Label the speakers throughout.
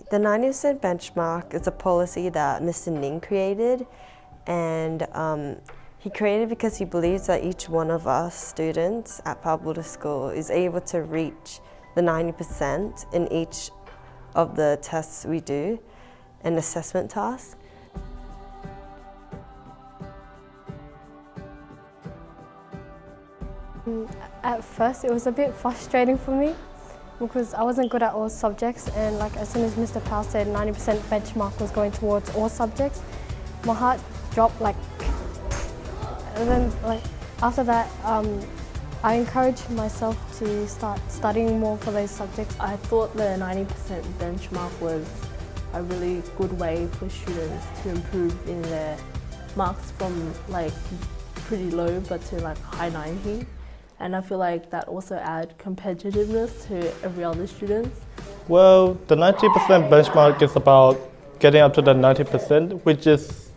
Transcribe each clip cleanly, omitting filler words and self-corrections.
Speaker 1: The 90% benchmark is a policy that Mr. Ning created, and he created because he believes that each one of us students at Pal Buddhist School is able to reach the 90% in each of the tests we do, and assessment tasks.
Speaker 2: At first it was a bit frustrating for me because I wasn't good at all subjects, and like as soon as Mr. Pal said 90% benchmark was going towards all subjects, my heart dropped like, and then like after that I encouraged myself to start studying more for those subjects.
Speaker 3: I thought the 90% benchmark was a really good way for students to improve in their marks from like pretty low but to like high 90. And I feel like that also adds competitiveness to every other student.
Speaker 4: Well, the 90% benchmark is about getting up to the 90%, which is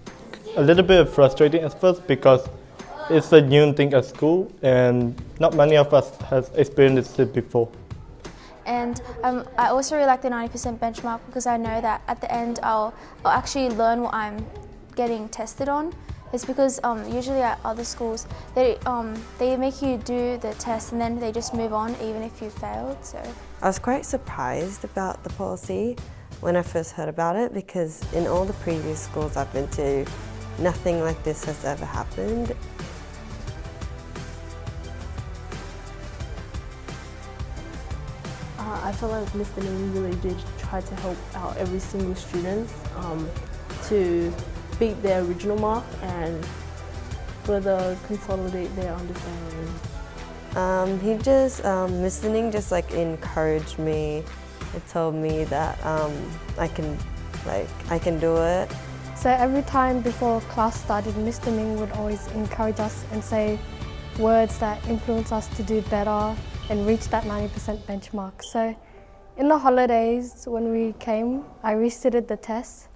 Speaker 4: a little bit frustrating at first because it's a new thing at school and not many of us has experienced it before.
Speaker 5: And I also really like the 90% benchmark because I know that at the end I'll actually learn what I'm getting tested on. It's because usually at other schools, they make you do the test and then they just move on even if you failed. So
Speaker 1: I was quite surprised about the policy when I first heard about it, because in all the previous schools I've been to, nothing like this has ever happened.
Speaker 3: I feel like Mr. Ning really did try to help out every single student to beat their original mark and further consolidate their understanding.
Speaker 1: Mr. Ning just like encouraged me and told me that I can do it.
Speaker 2: So every time before class started, Mr. Ning would always encourage us and say words that influence us to do better and reach that 90% benchmark. So in the holidays when we came, I resitted the test.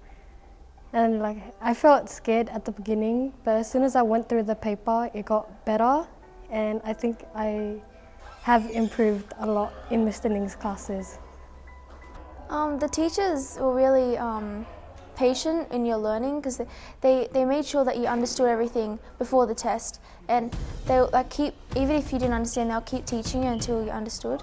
Speaker 2: And like I felt scared at the beginning, but as soon as I went through the paper, it got better, and I think I have improved a lot in Mr. Ning's classes.
Speaker 5: the teachers were really patient in your learning because they made sure that you understood everything before the test, and they'll like even if you didn't understand, they'll keep teaching you until you understood.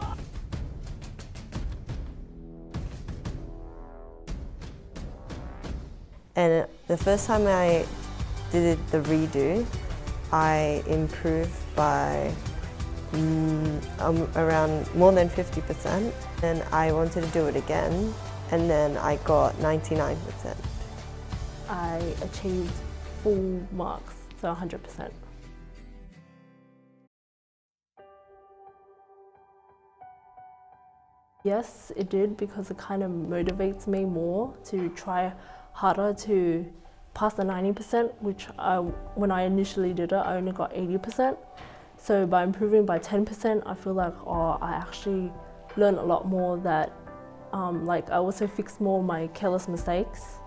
Speaker 1: And the first time I did the redo, I improved by around more than 50%. And I wanted to do it again, and then I got 99%.
Speaker 3: I achieved full marks, so 100%. Yes, it did, because it kind of motivates me more to try harder to pass the 90%, which when I initially did it, I only got 80%. So by improving by 10%, I feel like I actually learned a lot more that, like I also fixed more of my careless mistakes.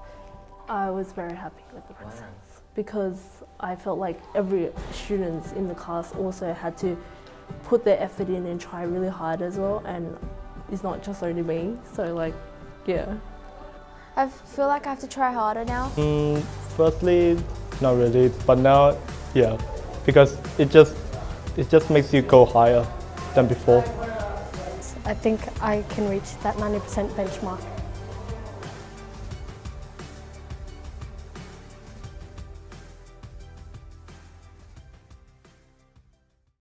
Speaker 3: I was very happy with the results because I felt like every student in the class also had to put their effort in and try really hard as well, and it's not just only me, so like, yeah.
Speaker 5: I feel like I have to try harder now.
Speaker 4: Firstly, not really, but now, yeah, because it just makes you go higher than before.
Speaker 2: I think I can reach that 90% benchmark.